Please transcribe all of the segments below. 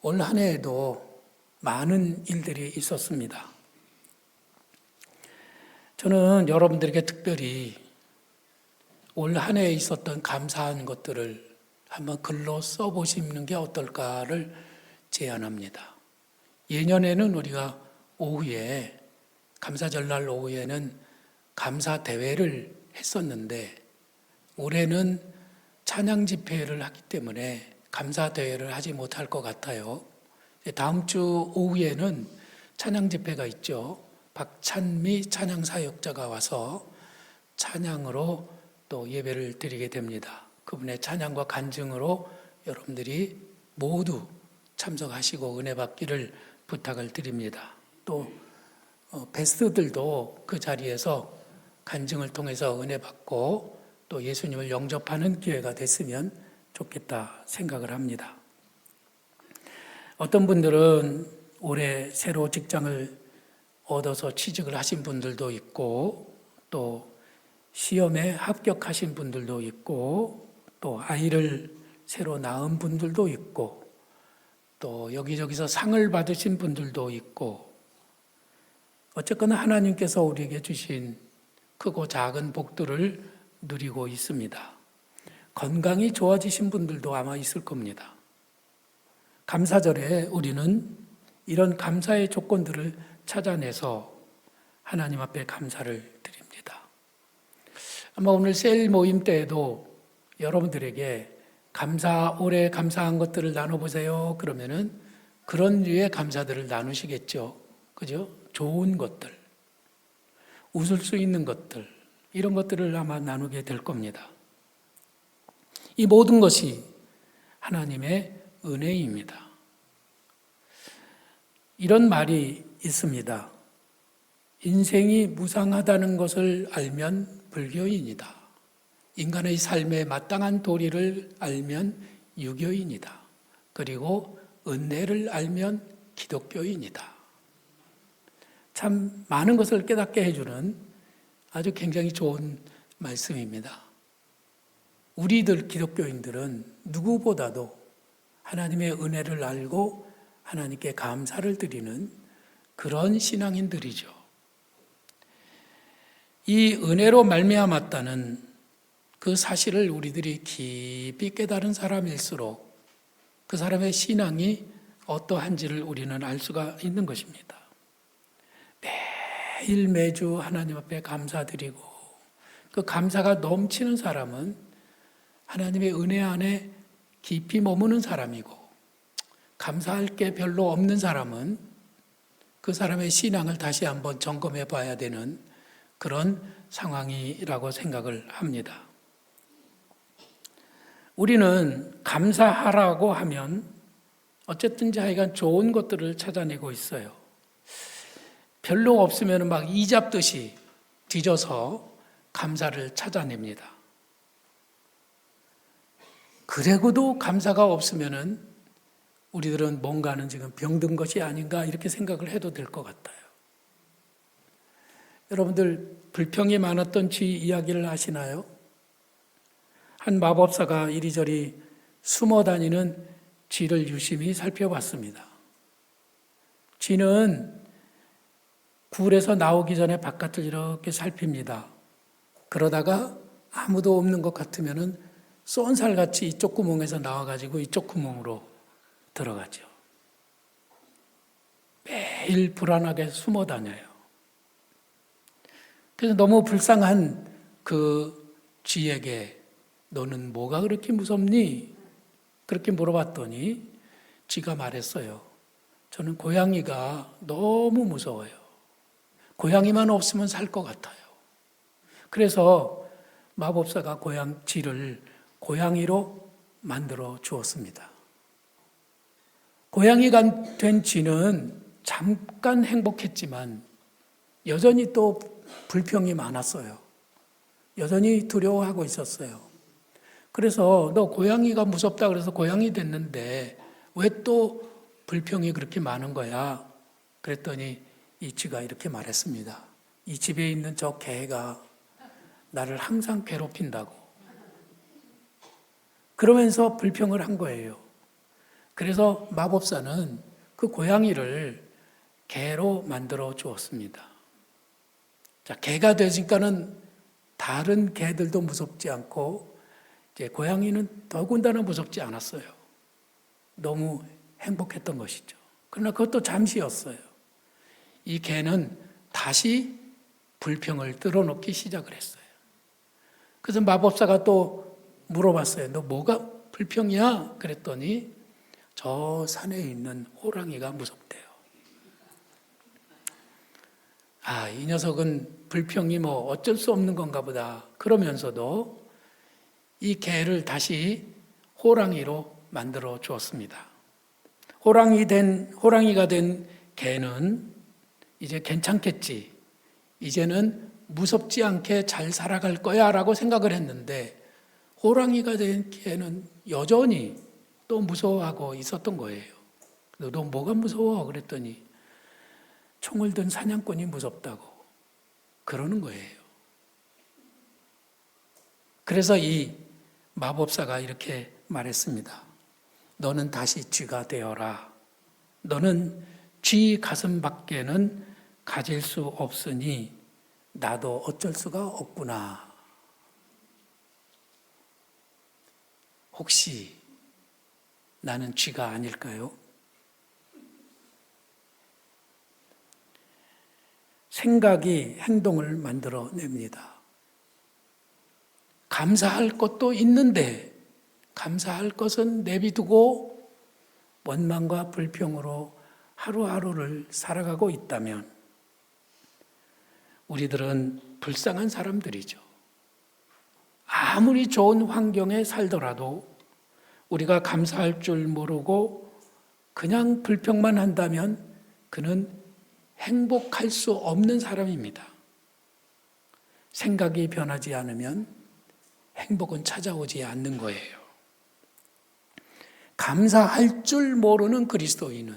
올 한 해에도 많은 일들이 있었습니다. 저는 여러분들에게 특별히 올 한 해에 있었던 감사한 것들을 한번 글로 써보시는 게 어떨까를 제안합니다. 예년에는 우리가 오후에, 감사절날 오후에는 감사대회를 했었는데 올해는 찬양 집회를 하기 때문에 감사대회를 하지 못할 것 같아요. 다음 주 오후에는 찬양 집회가 있죠. 박찬미 찬양사역자가 와서 찬양으로 또 예배를 드리게 됩니다. 그분의 찬양과 간증으로 여러분들이 모두 참석하시고 은혜 받기를 부탁을 드립니다. 또 베스트들도 그 자리에서 간증을 통해서 은혜 받고 또 예수님을 영접하는 기회가 됐으면 좋겠다 생각을 합니다. 어떤 분들은 올해 새로 직장을 얻어서 취직을 하신 분들도 있고 또 시험에 합격하신 분들도 있고 또 아이를 새로 낳은 분들도 있고 또 여기저기서 상을 받으신 분들도 있고 어쨌거나 하나님께서 우리에게 주신 크고 작은 복들을 누리고 있습니다. 건강이 좋아지신 분들도 아마 있을 겁니다. 감사절에 우리는 이런 감사의 조건들을 찾아내서 하나님 앞에 감사를 드립니다. 아마 오늘 셀 모임 때에도 여러분들에게 올해 감사한 것들을 나눠보세요. 그러면은 그런 류의 감사들을 나누시겠죠. 그죠? 좋은 것들, 웃을 수 있는 것들, 이런 것들을 아마 나누게 될 겁니다. 이 모든 것이 하나님의 은혜입니다. 이런 말이 있습니다. 인생이 무상하다는 것을 알면 불교인이다. 인간의 삶에 마땅한 도리를 알면 유교인이다. 그리고 은혜를 알면 기독교인이다. 참 많은 것을 깨닫게 해주는 아주 굉장히 좋은 말씀입니다. 우리들 기독교인들은 누구보다도 하나님의 은혜를 알고 하나님께 감사를 드리는 그런 신앙인들이죠. 이 은혜로 말미암았다는 그 사실을 우리들이 깊이 깨달은 사람일수록 그 사람의 신앙이 어떠한지를 우리는 알 수가 있는 것입니다. 매일 매주 하나님 앞에 감사드리고 그 감사가 넘치는 사람은 하나님의 은혜 안에 깊이 머무는 사람이고 감사할 게 별로 없는 사람은 그 사람의 신앙을 다시 한번 점검해 봐야 되는 그런 상황이라고 생각을 합니다. 우리는 감사하라고 하면 어쨌든지 하여간 좋은 것들을 찾아내고 있어요. 별로 없으면 막 이잡듯이 뒤져서 감사를 찾아냅니다. 그래도 감사가 없으면 우리들은 뭔가는 지금 병든 것이 아닌가 이렇게 생각을 해도 될 것 같아요. 여러분들 불평이 많았던 쥐 이야기를 아시나요? 한 마법사가 이리저리 숨어 다니는 쥐를 유심히 살펴봤습니다. 쥐는 굴에서 나오기 전에 바깥을 이렇게 살핍니다. 그러다가 아무도 없는 것 같으면 쏜살같이 이쪽 구멍에서 나와가지고 이쪽 구멍으로 들어가죠. 매일 불안하게 숨어 다녀요. 그래서 너무 불쌍한 그 쥐에게 너는 뭐가 그렇게 무섭니? 그렇게 물어봤더니 쥐가 말했어요. 저는 고양이가 너무 무서워요. 고양이만 없으면 살 것 같아요. 그래서 마법사가 쥐를 고양이로 만들어 주었습니다. 고양이가 된 쥐는 잠깐 행복했지만 여전히 또 불평이 많았어요. 여전히 두려워하고 있었어요. 그래서 너 고양이가 무섭다 그래서 고양이 됐는데 왜 또 불평이 그렇게 많은 거야? 그랬더니 이 쥐가 이렇게 말했습니다. 이 집에 있는 저 개가 나를 항상 괴롭힌다고. 그러면서 불평을 한 거예요. 그래서 마법사는 그 고양이를 개로 만들어 주었습니다. 자, 개가 되니까는 다른 개들도 무섭지 않고 이제 고양이는 더군다나 무섭지 않았어요. 너무 행복했던 것이죠. 그러나 그것도 잠시였어요. 이 개는 다시 불평을 뚫어놓기 시작을 했어요. 그래서 마법사가 또 물어봤어요. 너 뭐가 불평이야? 그랬더니 저 산에 있는 호랑이가 무섭대요. 아, 이 녀석은 불평이 뭐 어쩔 수 없는 건가 보다. 그러면서도 이 개를 다시 호랑이로 만들어 주었습니다. 호랑이가 된 개는 이제 괜찮겠지. 이제는 무섭지 않게 잘 살아갈 거야 라고 생각을 했는데 호랑이가 된 개는 여전히 또 무서워하고 있었던 거예요. 너 뭐가 무서워? 그랬더니 총을 든 사냥꾼이 무섭다고 그러는 거예요. 그래서 이 마법사가 이렇게 말했습니다. 너는 다시 쥐가 되어라. 너는 쥐 가슴 밖에는 가질 수 없으니 나도 어쩔 수가 없구나. 혹시 나는 쥐가 아닐까요? 생각이 행동을 만들어냅니다. 감사할 것도 있는데 감사할 것은 내비두고 원망과 불평으로 하루하루를 살아가고 있다면 우리들은 불쌍한 사람들이죠. 아무리 좋은 환경에 살더라도 우리가 감사할 줄 모르고 그냥 불평만 한다면 그는 행복할 수 없는 사람입니다. 생각이 변하지 않으면 행복은 찾아오지 않는 거예요. 감사할 줄 모르는 그리스도인이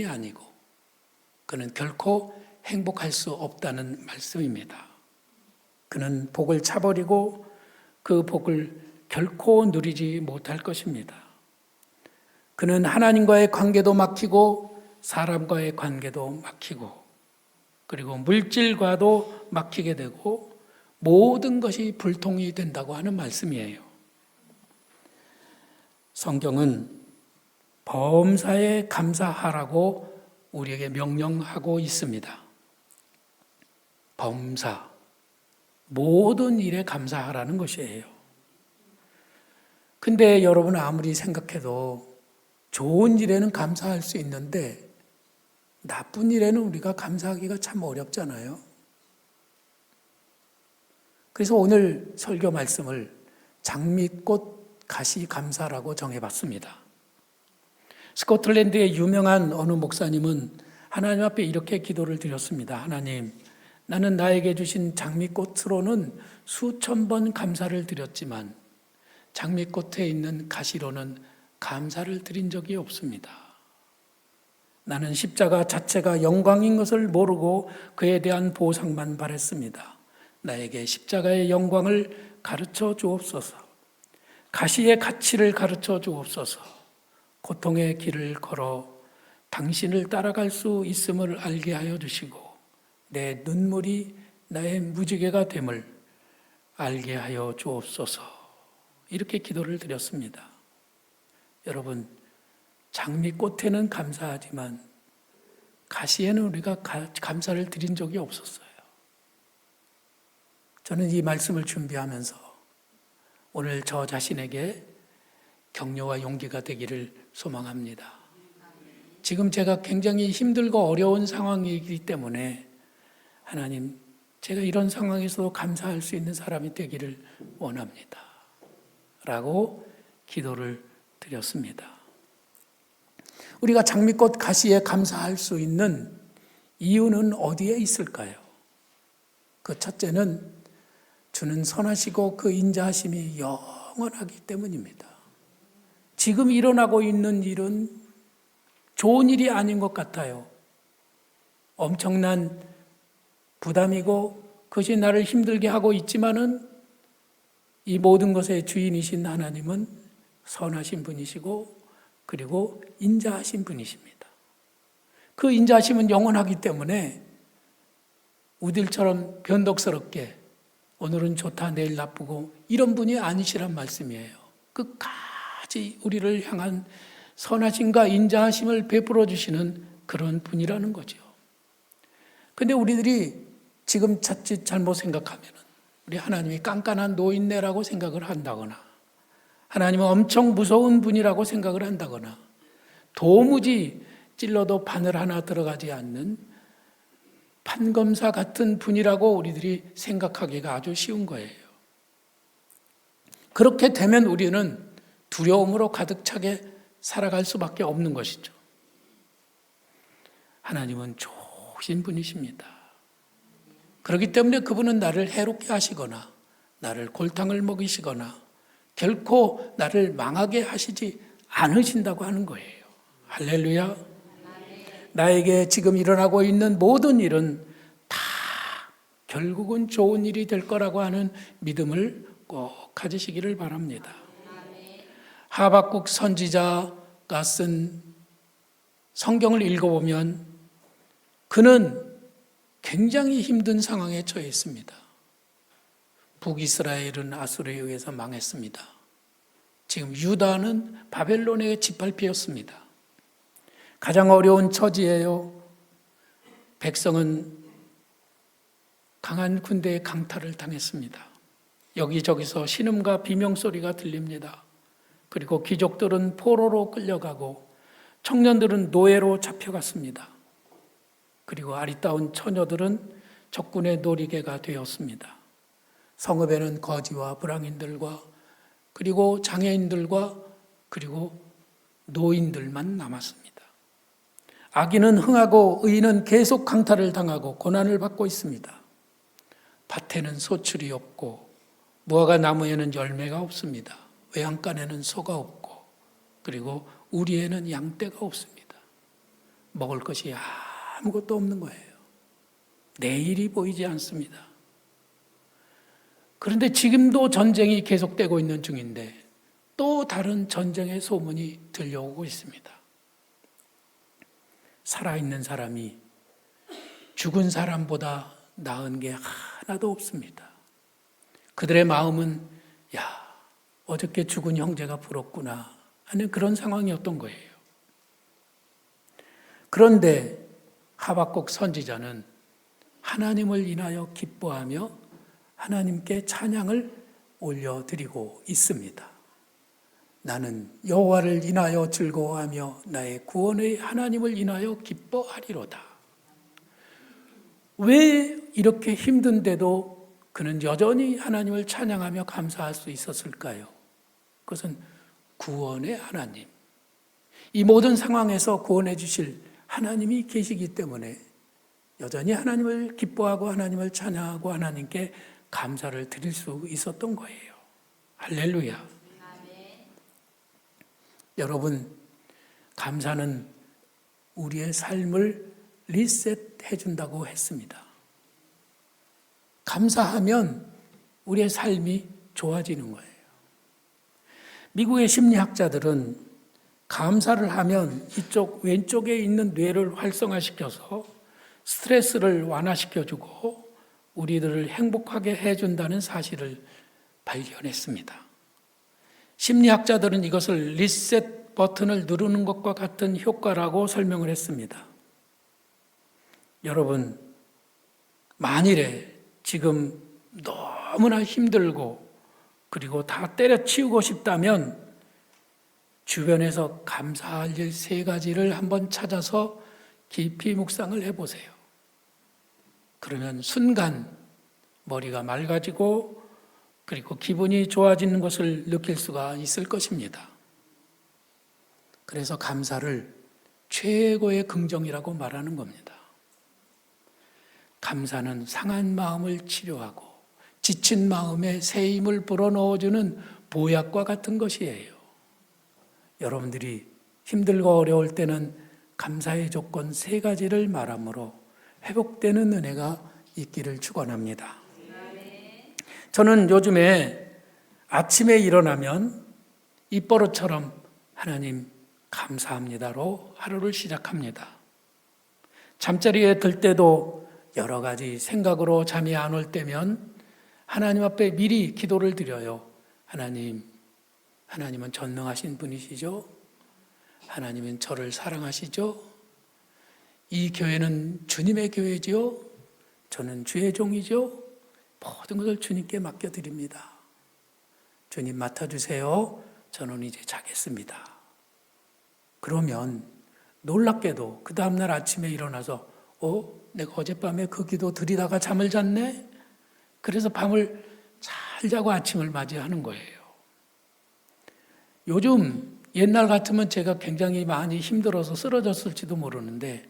아니고 그는 결코 행복할 수 없다는 말씀입니다. 그는 복을 차버리고 그 복을 결코 누리지 못할 것입니다. 그는 하나님과의 관계도 막히고 사람과의 관계도 막히고 그리고 물질과도 막히게 되고 모든 것이 불통이 된다고 하는 말씀이에요. 성경은 범사에 감사하라고 우리에게 명령하고 있습니다. 범사, 모든 일에 감사하라는 것이에요. 근데 여러분 아무리 생각해도 좋은 일에는 감사할 수 있는데 나쁜 일에는 우리가 감사하기가 참 어렵잖아요. 그래서 오늘 설교 말씀을 장미꽃 가시 감사라고 정해봤습니다. 스코틀랜드의 유명한 어느 목사님은 하나님 앞에 이렇게 기도를 드렸습니다. 하나님, 나는 나에게 주신 장미꽃으로는 수천 번 감사를 드렸지만 장미꽃에 있는 가시로는 감사를 드린 적이 없습니다. 나는 십자가 자체가 영광인 것을 모르고 그에 대한 보상만 바랬습니다. 나에게 십자가의 영광을 가르쳐 주옵소서. 가시의 가치를 가르쳐 주옵소서. 고통의 길을 걸어 당신을 따라갈 수 있음을 알게 하여 주시고 내 눈물이 나의 무지개가 됨을 알게 하여 주옵소서. 이렇게 기도를 드렸습니다. 여러분, 장미꽃에는 감사하지만 가시에는 우리가 감사를 드린 적이 없었어요. 저는 이 말씀을 준비하면서 오늘 저 자신에게 격려와 용기가 되기를 소망합니다. 지금 제가 굉장히 힘들고 어려운 상황이기 때문에 하나님, 제가 이런 상황에서도 감사할 수 있는 사람이 되기를 원합니다. 라고 기도를 드렸습니다. 우리가 장미꽃 가시에 감사할 수 있는 이유는 어디에 있을까요? 그 첫째는 주는 선하시고 그 인자하심이 영원하기 때문입니다. 지금 일어나고 있는 일은 좋은 일이 아닌 것 같아요. 엄청난 부담이고 그것이 나를 힘들게 하고 있지만은 이 모든 것의 주인이신 하나님은 선하신 분이시고 그리고 인자하신 분이십니다. 그 인자하심은 영원하기 때문에 우리들처럼 변덕스럽게 오늘은 좋다 내일 나쁘고 이런 분이 아니시란 말씀이에요. 끝까지 우리를 향한 선하심과 인자하심을 베풀어 주시는 그런 분이라는 거죠. 근데 우리들이 지금 자칫 잘못 생각하면 우리 하나님이 깐깐한 노인네라고 생각을 한다거나 하나님은 엄청 무서운 분이라고 생각을 한다거나 도무지 찔러도 바늘 하나 들어가지 않는 판검사 같은 분이라고 우리들이 생각하기가 아주 쉬운 거예요. 그렇게 되면 우리는 두려움으로 가득 차게 살아갈 수밖에 없는 것이죠. 하나님은 좋으신 분이십니다. 그렇기 때문에 그분은 나를 해롭게 하시거나 나를 골탕을 먹이시거나 결코 나를 망하게 하시지 않으신다고 하는 거예요. 할렐루야. 나에게 지금 일어나고 있는 모든 일은 다 결국은 좋은 일이 될 거라고 하는 믿음을 꼭 가지시기를 바랍니다. 하박국 선지자가 쓴 성경을 읽어보면 그는 굉장히 힘든 상황에 처해 있습니다. 북이스라엘은 아수르에 의해서 망했습니다. 지금 유다는 바벨론에 짓밟히었습니다. 가장 어려운 처지예요. 백성은 강한 군대의 강탈을 당했습니다. 여기저기서 신음과 비명소리가 들립니다. 그리고 귀족들은 포로로 끌려가고 청년들은 노예로 잡혀갔습니다. 그리고 아리따운 처녀들은 적군의 놀이개가 되었습니다. 성읍에는 거지와 불황인들과 그리고 장애인들과 그리고 노인들만 남았습니다. 악인은 흥하고 의인은 계속 강탈을 당하고 고난을 받고 있습니다. 밭에는 소출이 없고 무화과 나무에는 열매가 없습니다. 외양간에는 소가 없고 그리고 우리에는 양떼가 없습니다. 먹을 것이 아무것도 없는 거예요. 내일이 보이지 않습니다. 그런데 지금도 전쟁이 계속되고 있는 중인데 또 다른 전쟁의 소문이 들려오고 있습니다. 살아있는 사람이 죽은 사람보다 나은 게 하나도 없습니다. 그들의 마음은 어저께 죽은 형제가 부럽구나 하는 그런 상황이었던 거예요. 그런데 하박국 선지자는 하나님을 인하여 기뻐하며 하나님께 찬양을 올려드리고 있습니다. 나는 여호와를 인하여 즐거워하며 나의 구원의 하나님을 인하여 기뻐하리로다. 왜 이렇게 힘든데도 그는 여전히 하나님을 찬양하며 감사할 수 있었을까요? 그것은 구원의 하나님, 이 모든 상황에서 구원해 주실 하나님이 계시기 때문에 여전히 하나님을 기뻐하고 하나님을 찬양하고 하나님께 감사를 드릴 수 있었던 거예요. 할렐루야. 아멘. 여러분, 감사는 우리의 삶을 리셋해 준다고 했습니다. 감사하면 우리의 삶이 좋아지는 거예요. 미국의 심리학자들은 감사를 하면 이쪽 왼쪽에 있는 뇌를 활성화시켜서 스트레스를 완화시켜주고 우리들을 행복하게 해준다는 사실을 발견했습니다. 심리학자들은 이것을 리셋 버튼을 누르는 것과 같은 효과라고 설명을 했습니다. 여러분, 만일에 지금 너무나 힘들고 그리고 다 때려치우고 싶다면 주변에서 감사할 일 3가지를 한번 찾아서 깊이 묵상을 해보세요. 그러면 순간 머리가 맑아지고 그리고 기분이 좋아지는 것을 느낄 수가 있을 것입니다. 그래서 감사를 최고의 긍정이라고 말하는 겁니다. 감사는 상한 마음을 치료하고 지친 마음에 새 힘을 불어넣어주는 보약과 같은 것이에요. 여러분들이 힘들고 어려울 때는 감사의 조건 3가지를 말하므로 회복되는 은혜가 있기를 축원합니다. 저는 요즘에 아침에 일어나면 입버릇처럼 하나님 감사합니다로 하루를 시작합니다. 잠자리에 들 때도 여러 가지 생각으로 잠이 안 올 때면 하나님 앞에 미리 기도를 드려요. 하나님은 전능하신 분이시죠? 하나님은 저를 사랑하시죠? 이 교회는 주님의 교회지요? 저는 주의 종이죠? 모든 것을 주님께 맡겨드립니다. 주님 맡아주세요. 저는 이제 자겠습니다. 그러면 놀랍게도 그 다음날 아침에 일어나서 내가 어젯밤에 그 기도 드리다가 잠을 잤네? 그래서 밤을 잘 자고 아침을 맞이하는 거예요. 요즘 옛날 같으면 제가 굉장히 많이 힘들어서 쓰러졌을지도 모르는데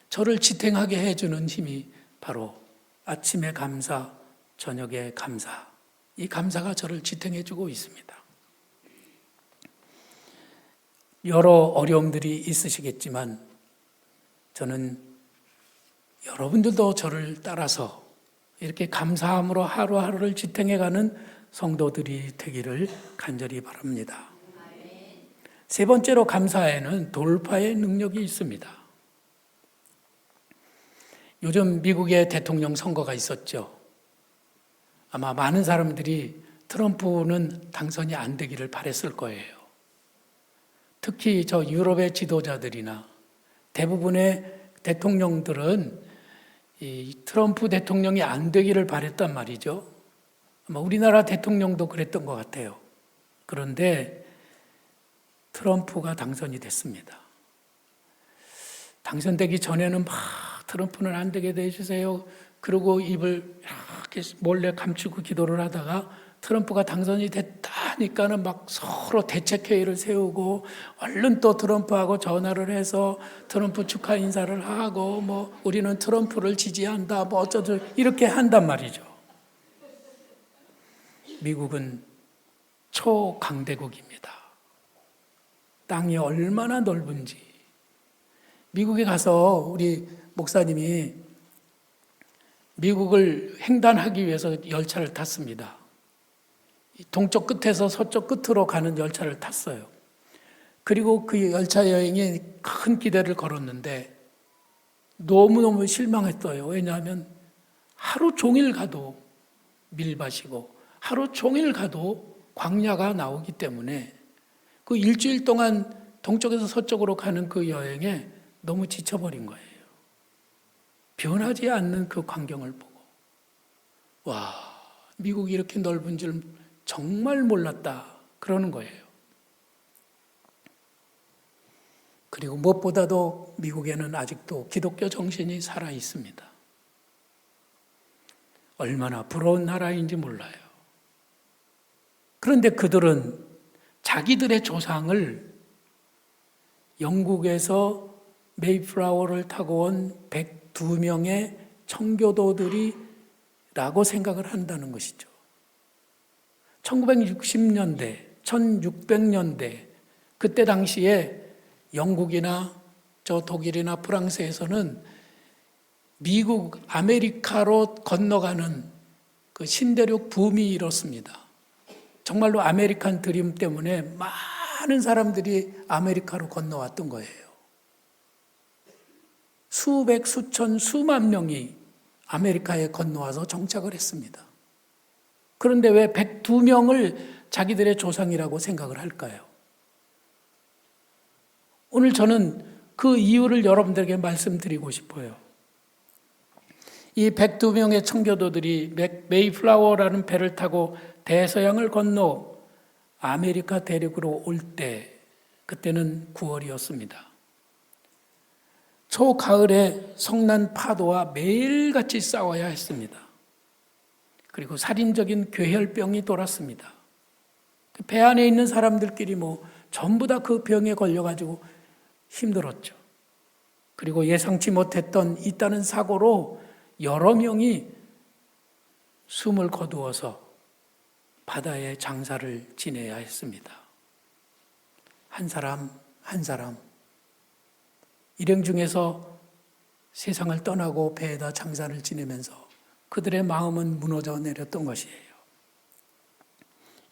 저를 지탱하게 해주는 힘이 바로 아침에 감사, 저녁에 감사, 이 감사가 저를 지탱해주고 있습니다. 여러 어려움들이 있으시겠지만 저는 여러분들도 저를 따라서 이렇게 감사함으로 하루하루를 지탱해가는 성도들이 되기를 간절히 바랍니다. 세 번째로 감사에는 돌파의 능력이 있습니다. 요즘 미국의 대통령 선거가 있었죠. 아마 많은 사람들이 트럼프는 당선이 안 되기를 바랬을 거예요. 특히 저 유럽의 지도자들이나 대부분의 대통령들은 이 트럼프 대통령이 안 되기를 바랬단 말이죠. 아마 우리나라 대통령도 그랬던 것 같아요. 그런데 트럼프가 당선이 됐습니다. 당선되기 전에는 막 트럼프는 안 되게 해주세요. 그리고 입을 이렇게 몰래 감추고 기도를 하다가 트럼프가 당선이 됐다 하니까는 막 서로 대책회의를 세우고 얼른 또 트럼프하고 전화를 해서 트럼프 축하 인사를 하고 뭐 우리는 트럼프를 지지한다 뭐 어쩌고 이렇게 한단 말이죠. 미국은 초강대국입니다. 땅이 얼마나 넓은지. 미국에 가서 우리 목사님이 미국을 횡단하기 위해서 열차를 탔습니다. 동쪽 끝에서 서쪽 끝으로 가는 열차를 탔어요. 그리고 그 열차 여행에 큰 기대를 걸었는데 너무너무 실망했어요. 왜냐하면 하루 종일 가도 밀밭이고 하루 종일 가도 광야가 나오기 때문에 그 일주일 동안 동쪽에서 서쪽으로 가는 그 여행에 너무 지쳐버린 거예요. 변하지 않는 그 광경을 보고 와, 미국이 이렇게 넓은 줄 정말 몰랐다 그러는 거예요. 그리고 무엇보다도 미국에는 아직도 기독교 정신이 살아 있습니다. 얼마나 부러운 나라인지 몰라요. 그런데 그들은 자기들의 조상을 영국에서 메이플라워를 타고 온 102명의 청교도들이라고 생각을 한다는 것이죠. 1960년대, 1600년대 그때 당시에 영국이나 저 독일이나 프랑스에서는 미국, 아메리카로 건너가는 그 신대륙 붐이 일었습니다. 정말로 아메리칸 드림 때문에 많은 사람들이 아메리카로 건너왔던 거예요. 수백, 수천, 수만 명이 아메리카에 건너와서 정착을 했습니다. 그런데 왜 102명을 자기들의 조상이라고 생각을 할까요? 오늘 저는 그 이유를 여러분들에게 말씀드리고 싶어요. 이 102명의 청교도들이 메이플라워라는 배를 타고 대서양을 건너 아메리카 대륙으로 올 때, 그때는 9월이었습니다. 초가을에 성난 파도와 매일같이 싸워야 했습니다. 그리고 살인적인 괴혈병이 돌았습니다. 배 안에 있는 사람들끼리 전부 다 그 병에 걸려가지고 힘들었죠. 그리고 예상치 못했던 있다는 사고로 여러 명이 숨을 거두어서 바다에 장사를 지내야 했습니다. 한 사람 한 사람 일행 중에서 세상을 떠나고 배에다 장사를 지내면서 그들의 마음은 무너져 내렸던 것이에요.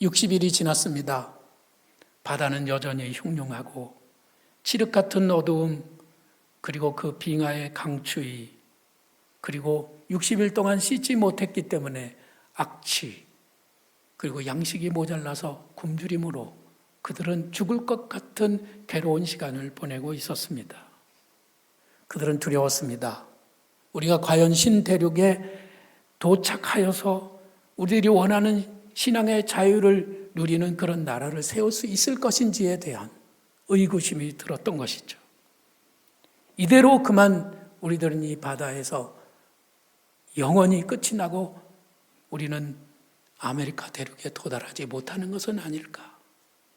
60일이 지났습니다. 바다는 여전히 흉흉하고 칠흑 같은 어두움, 그리고 그 빙하의 강추위, 그리고 60일 동안 씻지 못했기 때문에 악취, 그리고 양식이 모자라서 굶주림으로 그들은 죽을 것 같은 괴로운 시간을 보내고 있었습니다. 그들은 두려웠습니다. 우리가 과연 신대륙에 도착하여서 우리들이 원하는 신앙의 자유를 누리는 그런 나라를 세울 수 있을 것인지에 대한 의구심이 들었던 것이죠. 이대로 그만 우리들은 이 바다에서 영원히 끝이 나고 우리는 아메리카 대륙에 도달하지 못하는 것은 아닐까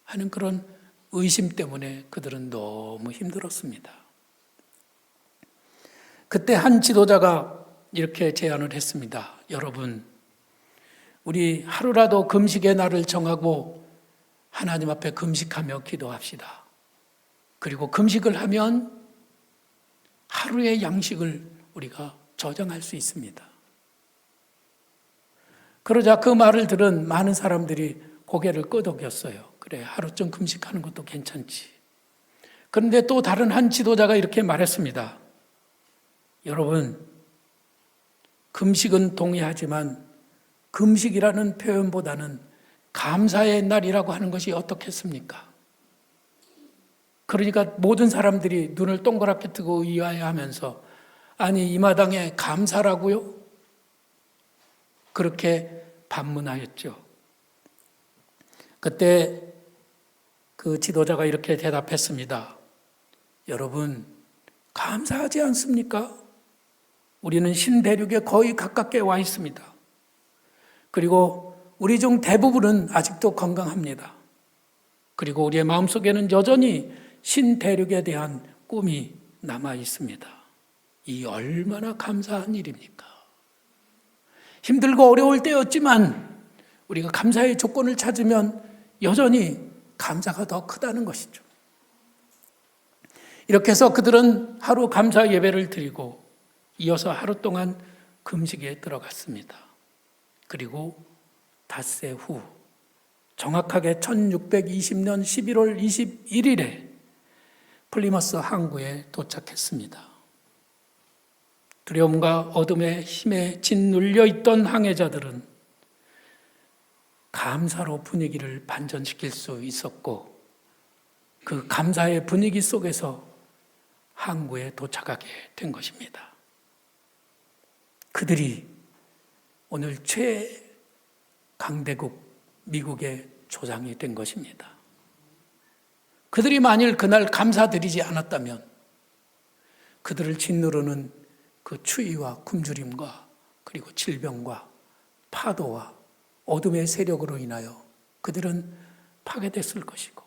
하는 그런 의심 때문에 그들은 너무 힘들었습니다. 그때 한 지도자가 이렇게 제안을 했습니다. 여러분, 우리 하루라도 금식의 날을 정하고 하나님 앞에 금식하며 기도합시다. 그리고 금식을 하면 하루의 양식을 우리가 저장할 수 있습니다. 그러자 그 말을 들은 많은 사람들이 고개를 끄덕였어요. 그래, 하루쯤 금식하는 것도 괜찮지. 그런데 또 다른 한 지도자가 이렇게 말했습니다. 여러분, 금식은 동의하지만 금식이라는 표현보다는 감사의 날이라고 하는 것이 어떻겠습니까? 그러니까 모든 사람들이 눈을 동그랗게 뜨고 의아해하면서 아니 이 마당에 감사라고요? 그렇게 반문하였죠. 그때 그 지도자가 이렇게 대답했습니다. 여러분, 감사하지 않습니까? 우리는 신대륙에 거의 가깝게 와 있습니다. 그리고 우리 중 대부분은 아직도 건강합니다. 그리고 우리의 마음속에는 여전히 신대륙에 대한 꿈이 남아 있습니다. 이 얼마나 감사한 일입니까? 힘들고 어려울 때였지만 우리가 감사의 조건을 찾으면 여전히 감사가 더 크다는 것이죠. 이렇게 해서 그들은 하루 감사 예배를 드리고 이어서 하루 동안 금식에 들어갔습니다. 그리고 닷새 후 정확하게 1620년 11월 21일에 플리머스 항구에 도착했습니다. 두려움과 어둠의 힘에 짓눌려 있던 항해자들은 감사로 분위기를 반전시킬 수 있었고 그 감사의 분위기 속에서 항구에 도착하게 된 것입니다. 그들이 오늘 최강대국 미국의 조상이 된 것입니다. 그들이 만일 그날 감사드리지 않았다면 그들을 짓누르는 그 추위와 굶주림과 그리고 질병과 파도와 어둠의 세력으로 인하여 그들은 파괴됐을 것이고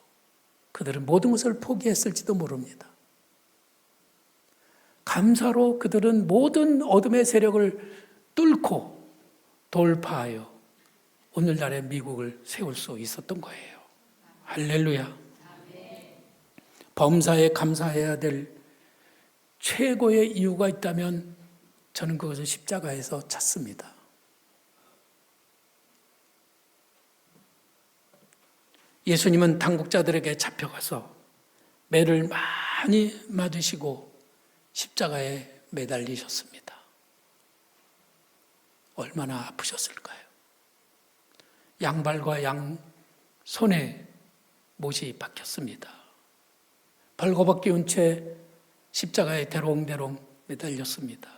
그들은 모든 것을 포기했을지도 모릅니다. 감사로 그들은 모든 어둠의 세력을 뚫고 돌파하여 오늘날의 미국을 세울 수 있었던 거예요. 할렐루야. 범사에 감사해야 될 최고의 이유가 있다면 저는 그것을 십자가에서 찾습니다. 예수님은 당국자들에게 잡혀가서 매를 많이 맞으시고 십자가에 매달리셨습니다. 얼마나 아프셨을까요? 양발과 양손에 못이 박혔습니다. 벌거벗기운 채 십자가에 대롱대롱 매달렸습니다.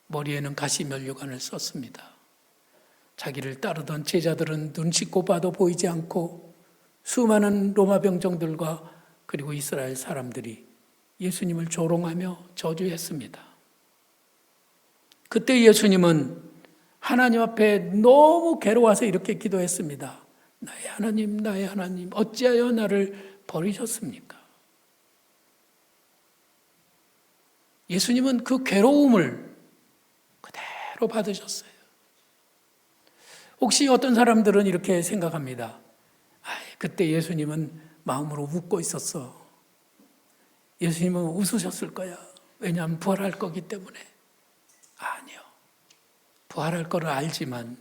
머리에는 가시면류관을 썼습니다. 자기를 따르던 제자들은 눈 씻고 봐도 보이지 않고 수많은 로마 병정들과 그리고 이스라엘 사람들이 예수님을 조롱하며 저주했습니다. 그때 예수님은 하나님 앞에 너무 괴로워서 이렇게 기도했습니다. 나의 하나님, 나의 하나님, 어찌하여 나를 버리셨습니까? 예수님은 그 괴로움을 그대로 받으셨어요. 혹시 어떤 사람들은 이렇게 생각합니다. 그때 예수님은 마음으로 웃고 있었어. 예수님은 웃으셨을 거야. 왜냐하면 부활할 거기 때문에. 아니요. 부활할 거를 알지만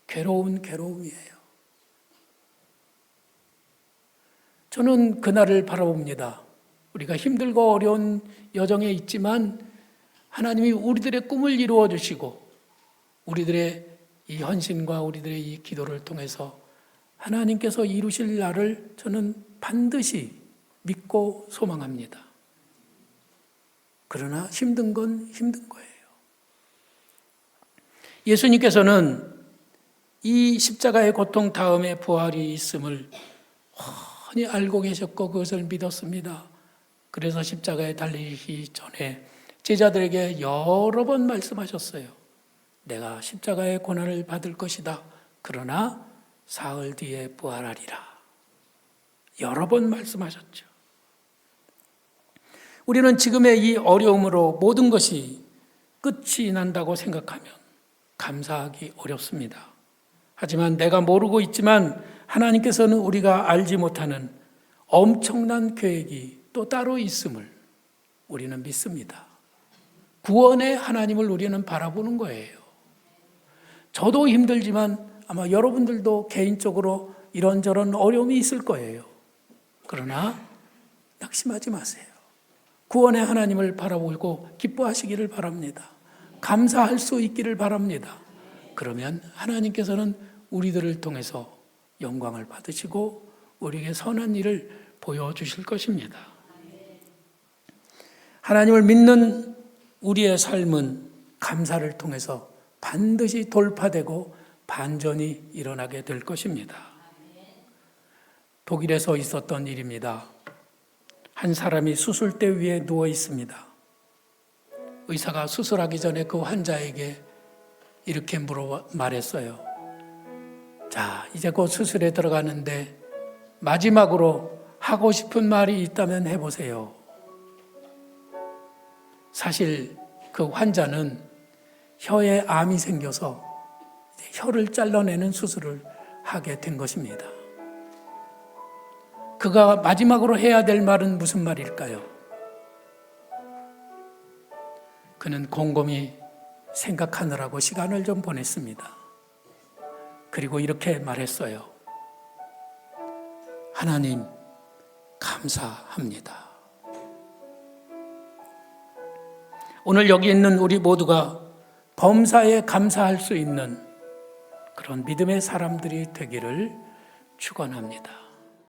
괴로운 괴로움이에요. 저는 그날을 바라봅니다. 우리가 힘들고 어려운 여정에 있지만 하나님이 우리들의 꿈을 이루어 주시고 우리들의 이 헌신과 우리들의 이 기도를 통해서 하나님께서 이루실 날을 저는 반드시 믿고 소망합니다. 그러나 힘든 건 힘든 거예요. 예수님께서는 이 십자가의 고통 다음에 부활이 있음을 훤히 알고 계셨고 그것을 믿었습니다. 그래서 십자가에 달리기 전에 제자들에게 여러 번 말씀하셨어요. 내가 십자가의 고난을 받을 것이다. 그러나 사흘 뒤에 부활하리라. 여러 번 말씀하셨죠. 우리는 지금의 이 어려움으로 모든 것이 끝이 난다고 생각하면 감사하기 어렵습니다. 하지만 내가 모르고 있지만 하나님께서는 우리가 알지 못하는 엄청난 계획이 또 따로 있음을 우리는 믿습니다. 구원의 하나님을 우리는 바라보는 거예요. 저도 힘들지만 아마 여러분들도 개인적으로 이런저런 어려움이 있을 거예요. 그러나 낙심하지 마세요. 구원의 하나님을 바라보고 기뻐하시기를 바랍니다. 감사할 수 있기를 바랍니다. 그러면 하나님께서는 우리들을 통해서 영광을 받으시고 우리에게 선한 일을 보여주실 것입니다. 하나님을 믿는 우리의 삶은 감사를 통해서 반드시 돌파되고 반전이 일어나게 될 것입니다. 독일에서 있었던 일입니다. 한 사람이 수술대 위에 누워 있습니다. 의사가 수술하기 전에 그 환자에게 이렇게 말했어요. 자, 이제 곧 수술에 들어가는데 마지막으로 하고 싶은 말이 있다면 해보세요. 사실 그 환자는 혀에 암이 생겨서 혀를 잘라내는 수술을 하게 된 것입니다. 그가 마지막으로 해야 될 말은 무슨 말일까요? 그는 곰곰이 생각하느라고 시간을 좀 보냈습니다. 그리고 이렇게 말했어요. 하나님, 감사합니다. 오늘 여기 있는 우리 모두가 범사에 감사할 수 있는 그런 믿음의 사람들이 되기를 축원합니다.